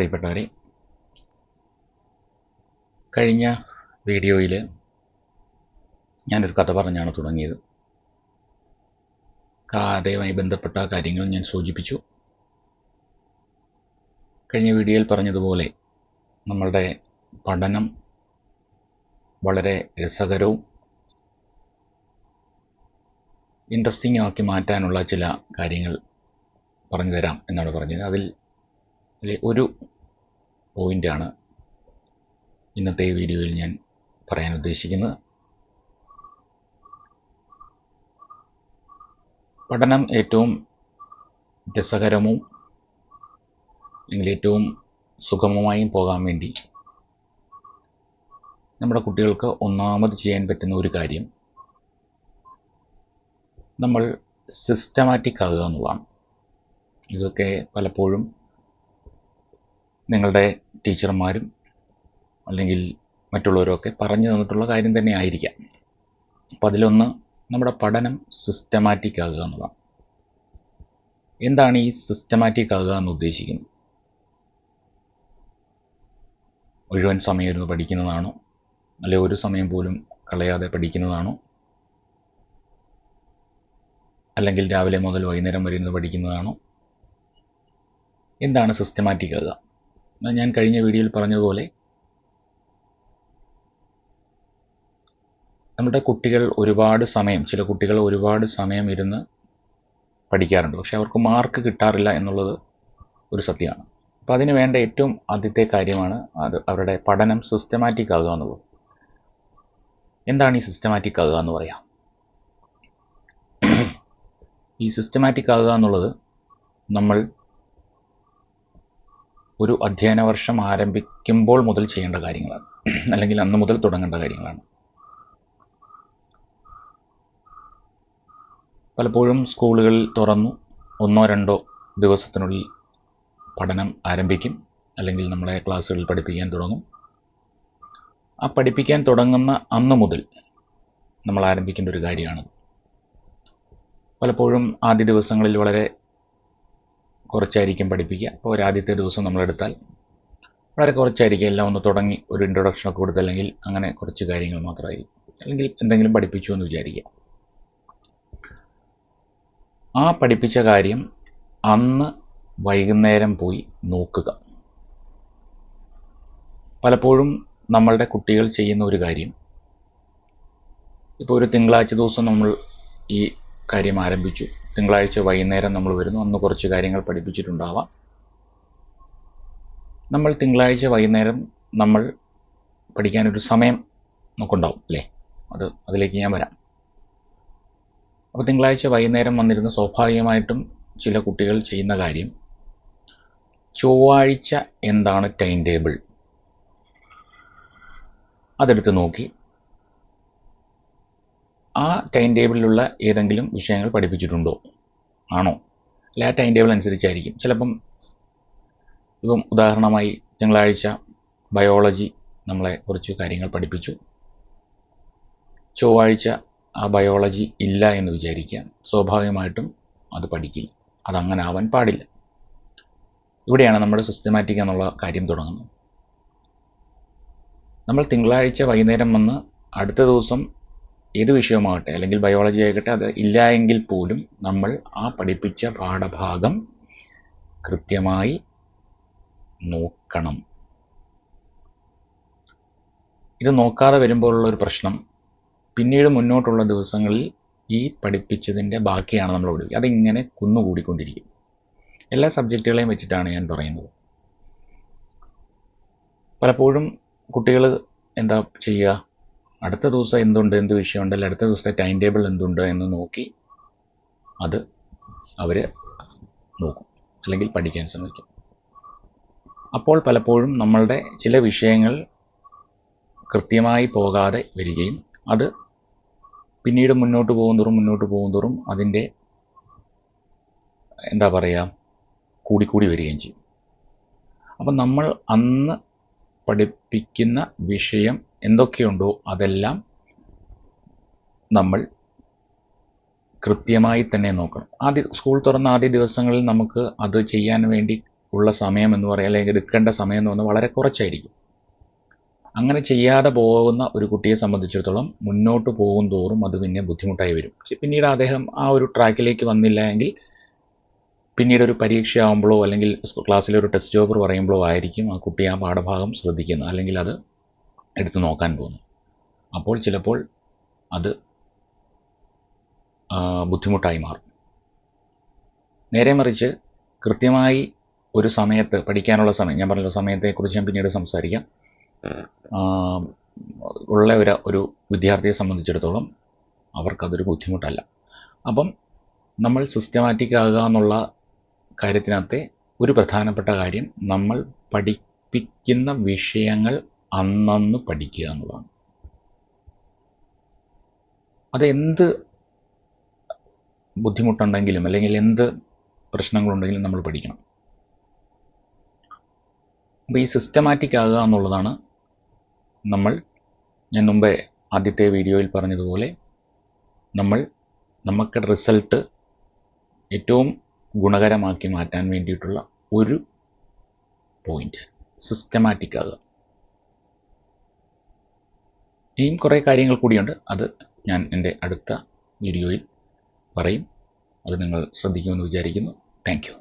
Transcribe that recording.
പ്രിയപ്പെട്ടവരെ, കഴിഞ്ഞ വീഡിയോയിൽ ഞാനൊരു കഥ പറഞ്ഞാണ് തുടങ്ങിയത്. കഥയുമായി ബന്ധപ്പെട്ട കാര്യങ്ങൾ ഞാൻ സൂചിപ്പിച്ചു. കഴിഞ്ഞ വീഡിയോയിൽ പറഞ്ഞതുപോലെ നമ്മളുടെ പഠനം വളരെ രസകരവും ഇൻട്രസ്റ്റിംഗ് ആക്കി മാറ്റാനുള്ള ചില കാര്യങ്ങൾ പറഞ്ഞു തരാം എന്നാണ് പറഞ്ഞത്. അതിൽ ഒരു പോയിൻ്റാണ് ഇന്നത്തെ വീഡിയോയിൽ ഞാൻ പറയാൻ ഉദ്ദേശിക്കുന്നത്. പഠനം ഏറ്റവും രസകരവും അല്ലെങ്കിൽ ഏറ്റവും സുഗമമായും പോകാൻ വേണ്ടി നമ്മുടെ കുട്ടികൾക്ക് ഒന്നാമത് ചെയ്യാൻ പറ്റുന്ന ഒരു കാര്യം നമ്മൾ സിസ്റ്റമാറ്റിക് ആകുക എന്നുള്ളതാണ്. ഇതൊക്കെ പലപ്പോഴും നിങ്ങളുടെ ടീച്ചർമാരും അല്ലെങ്കിൽ മറ്റുള്ളവരൊക്കെ പറഞ്ഞു തന്നിട്ടുള്ള കാര്യം തന്നെ ആയിരിക്കാം. അപ്പോൾ അതിലൊന്ന് നമ്മുടെ പഠനം സിസ്റ്റമാറ്റിക് ആകുക എന്നുള്ളതാണ്. എന്താണ് ഈ സിസ്റ്റമാറ്റിക് ആകുക എന്ന് ഉദ്ദേശിക്കുന്നത്? മുഴുവൻ സമയം ഇരുന്ന് പഠിക്കുന്നതാണോ, അല്ലെ ഒരു സമയം പോലും കളയാതെ പഠിക്കുന്നതാണോ, അല്ലെങ്കിൽ രാവിലെ മുതൽ വൈകുന്നേരം വരെ ഇരുന്ന് പഠിക്കുന്നതാണോ? എന്താണ് സിസ്റ്റമാറ്റിക് ആകുക? ഞാൻ കഴിഞ്ഞ വീഡിയോയിൽ പറഞ്ഞതുപോലെ നമ്മുടെ കുട്ടികൾ ചില കുട്ടികൾ ഒരുപാട് സമയം ഇരുന്ന് പഠിക്കാറുണ്ട്, പക്ഷെ അവർക്ക് മാർക്ക് കിട്ടാറില്ല എന്നുള്ളത് ഒരു സത്യമാണ്. അപ്പോൾ അതിന് വേണ്ട ഏറ്റവും ആദ്യത്തെ കാര്യമാണ് അവരുടെ പഠനം സിസ്റ്റമാറ്റിക് ആകുക എന്നുള്ളത്. എന്താണ് ഈ സിസ്റ്റമാറ്റിക് ആകുക എന്ന് പറയാം? ഈ സിസ്റ്റമാറ്റിക് ആകുക എന്നുള്ളത് നമ്മൾ ഒരു അധ്യയന വർഷം ആരംഭിക്കുമ്പോൾ മുതൽ ചെയ്യേണ്ട കാര്യങ്ങളാണ്, അല്ലെങ്കിൽ അന്ന് മുതൽ തുടങ്ങേണ്ട കാര്യങ്ങളാണ്. പലപ്പോഴും സ്കൂളുകൾ തുറന്നു 1-2 ദിവസത്തിനുള്ളിൽ പഠനം ആരംഭിക്കും, അല്ലെങ്കിൽ നമ്മളെ ക്ലാസ്സുകളിൽ പഠിപ്പിക്കാൻ തുടങ്ങും. ആ പഠിപ്പിക്കാൻ തുടങ്ങുന്ന അന്ന് മുതൽ നമ്മൾ ആരംഭിക്കേണ്ട ഒരു കാര്യമാണ്. പലപ്പോഴും ആദ്യ ദിവസങ്ങളിൽ വളരെ കുറച്ചായിരിക്കും പഠിപ്പിക്കുക. അപ്പോൾ ആദ്യത്തെ ദിവസം നമ്മളെടുത്താൽ വളരെ കുറച്ചായിരിക്കും, എല്ലാം ഒന്ന് തുടങ്ങി ഒരു ഇൻട്രൊഡക്ഷനൊക്കെ കൊടുത്ത്, അല്ലെങ്കിൽ അങ്ങനെ കുറച്ച് കാര്യങ്ങൾ മാത്രമായിരിക്കും, അല്ലെങ്കിൽ എന്തെങ്കിലും പഠിപ്പിച്ചു എന്ന് വിചാരിക്കുക. ആ പഠിപ്പിച്ച കാര്യം അന്ന് വൈകുന്നേരം പോയി നോക്കുക. പലപ്പോഴും നമ്മളുടെ കുട്ടികൾ ചെയ്യുന്ന ഒരു കാര്യം, ഇപ്പോൾ ഒരു തിങ്കളാഴ്ച ദിവസം നമ്മൾ ഈ കാര്യം ആരംഭിച്ചു, തിങ്കളാഴ്ച വൈകുന്നേരം നമ്മൾ വരുന്നു, അന്ന് കുറച്ച് കാര്യങ്ങൾ പഠിപ്പിച്ചിട്ടുണ്ടാവാം. നമ്മൾ തിങ്കളാഴ്ച വൈകുന്നേരം നമ്മൾ പഠിക്കാനൊരു സമയം നമുക്കുണ്ടാവും, അല്ലേ? അതിലേക്ക് ഞാൻ വരാം. അപ്പോൾ തിങ്കളാഴ്ച വൈകുന്നേരം വന്നിരുന്ന് സ്വാഭാവികമായിട്ടും ചില കുട്ടികൾ ചെയ്യുന്ന കാര്യം, ചൊവ്വാഴ്ച എന്താണ് ടൈം ടേബിൾ, അതെടുത്ത് നോക്കി ആ ടൈം ടേബിളിലുള്ള ഏതെങ്കിലും വിഷയങ്ങൾ പഠിപ്പിച്ചിട്ടുണ്ടോ, ആണോ, അല്ല ആ ടൈം ടേബിൾ അനുസരിച്ചായിരിക്കും. ചിലപ്പം ഉദാഹരണമായി തിങ്കളാഴ്ച ബയോളജി നമ്മളെ കുറച്ച് കാര്യങ്ങൾ പഠിപ്പിച്ചു, ചൊവ്വാഴ്ച ആ ബയോളജി ഇല്ല എന്ന് വിചാരിക്കുക. സ്വാഭാവികമായിട്ടും അത് പഠിക്കില്ല. അതങ്ങനെ ആവാൻ പാടില്ല. ഇവിടെയാണ് നമ്മുടെ സിസ്റ്റമാറ്റിക് എന്നുള്ള കാര്യം തുടങ്ങുന്നത്. നമ്മൾ തിങ്കളാഴ്ച വൈകുന്നേരം വന്ന് അടുത്ത ദിവസം ഏത് വിഷയമാകട്ടെ, അല്ലെങ്കിൽ ബയോളജി ആയിക്കട്ടെ, അത് ഇല്ല എങ്കിൽ പോലും നമ്മൾ ആ പഠിപ്പിച്ച പാഠഭാഗം കൃത്യമായി നോക്കണം. ഇത് നോക്കാതെ വരുമ്പോഴുള്ള ഒരു പ്രശ്നം, പിന്നീട് മുന്നോട്ടുള്ള ദിവസങ്ങളിൽ ഈ പഠിപ്പിച്ചതിൻ്റെ ബാക്കിയാണ് നമ്മൾ പഠിപ്പിക്കുക. അതിങ്ങനെ കുന്നുകൂടിക്കൊണ്ടിരിക്കും. എല്ലാ സബ്ജക്റ്റുകളെയും വെച്ചിട്ടാണ് ഞാൻ പറയുന്നത്. പലപ്പോഴും കുട്ടികൾ എന്താ ചെയ്യുക, അടുത്ത ദിവസം എന്ത് വിഷയമുണ്ട്, അല്ലെങ്കിൽ അടുത്ത ദിവസത്തെ ടൈം ടേബിൾ എന്തുണ്ട് എന്ന് നോക്കി അത് അവർ നോക്കും, അല്ലെങ്കിൽ പഠിക്കാൻ ശ്രമിക്കും. അപ്പോൾ പലപ്പോഴും നമ്മളുടെ ചില വിഷയങ്ങൾ കൃത്യമായി പോകാതെ വരികയും അത് പിന്നീട് മുന്നോട്ട് പോകുന്തോറും അതിൻ്റെ എന്താ പറയുക, കൂടിക്കൂടി വരികയും ചെയ്യും. അപ്പം നമ്മൾ അന്ന് പഠിപ്പിക്കുന്ന വിഷയം എന്തൊക്കെയുണ്ടോ അതെല്ലാം നമ്മൾ കൃത്യമായി തന്നെ നോക്കണം. സ്കൂൾ തുറന്ന ആദ്യ ദിവസങ്ങളിൽ നമുക്ക് അത് ചെയ്യാൻ വേണ്ടി ഉള്ള സമയം എന്ന് പറയുക, അല്ലെങ്കിൽ എടുക്കേണ്ട സമയം എന്ന് പറഞ്ഞാൽ വളരെ കുറച്ചായിരിക്കും. അങ്ങനെ ചെയ്യാതെ പോകുന്ന ഒരു കുട്ടിയെ സംബന്ധിച്ചിടത്തോളം മുന്നോട്ട് പോകും തോറും അത് പിന്നെ ബുദ്ധിമുട്ടായി വരും. പിന്നീട് അദ്ദേഹം ആ ഒരു ട്രാക്കിലേക്ക് വന്നില്ല എങ്കിൽ പിന്നീട് ഒരു പരീക്ഷയാകുമ്പോഴോ അല്ലെങ്കിൽ ക്ലാസ്സിലൊരു ടെസ്റ്റ് പേപ്പർ പറയുമ്പോഴോ ആയിരിക്കും ആ കുട്ടി ആ പാഠഭാഗം ശ്രദ്ധിക്കുന്നത്, അല്ലെങ്കിൽ അത് എടുത്തു നോക്കാൻ പോകുന്നു. അപ്പോൾ ചിലപ്പോൾ അത് ബുദ്ധിമുട്ടായി മാറും. നേരെ മറിച്ച് കൃത്യമായി ഒരു സമയത്ത് പഠിക്കാനുള്ള സമയം, ഞാൻ പറഞ്ഞ സമയത്തെക്കുറിച്ച് ഞാൻ പിന്നീട് സംസാരിക്കാം, ഉള്ള ഒരു വിദ്യാർത്ഥിയെ സംബന്ധിച്ചിടത്തോളം അവർക്കതൊരു ബുദ്ധിമുട്ടല്ല. അപ്പം നമ്മൾ സിസ്റ്റമാറ്റിക് ആകുക എന്നുള്ള കാര്യത്തിനകത്തെ ഒരു പ്രധാനപ്പെട്ട കാര്യം നമ്മൾ പഠിപ്പിക്കുന്ന വിഷയങ്ങൾ അന്നന്ന് പഠിക്കുക എന്നുള്ളതാണ്. അതെന്ത് ബുദ്ധിമുട്ടുണ്ടെങ്കിലും അല്ലെങ്കിൽ എന്ത് പ്രശ്നങ്ങളുണ്ടെങ്കിലും നമ്മൾ പഠിക്കണം. അപ്പോൾ ഈ സിസ്റ്റമാറ്റിക് ആകുക എന്നുള്ളതാണ് ഞാൻ മുമ്പേ ആദ്യത്തെ വീഡിയോയിൽ പറഞ്ഞതുപോലെ നമുക്ക് റിസൾട്ട് ഏറ്റവും ഗുണകരമാക്കി മാറ്റാൻ വേണ്ടിയിട്ടുള്ള ഒരു പോയിന്റ്. സിസ്റ്റമാറ്റിക് ആകുക. ഇനിയും കുറേ കാര്യങ്ങൾ കൂടിയുണ്ട്, അത് ഞാൻ എൻ്റെ അടുത്ത വീഡിയോയിൽ പറയും. അത് നിങ്ങൾ ശ്രദ്ധിക്കുമെന്ന് വിചാരിക്കുന്നു. Thank you.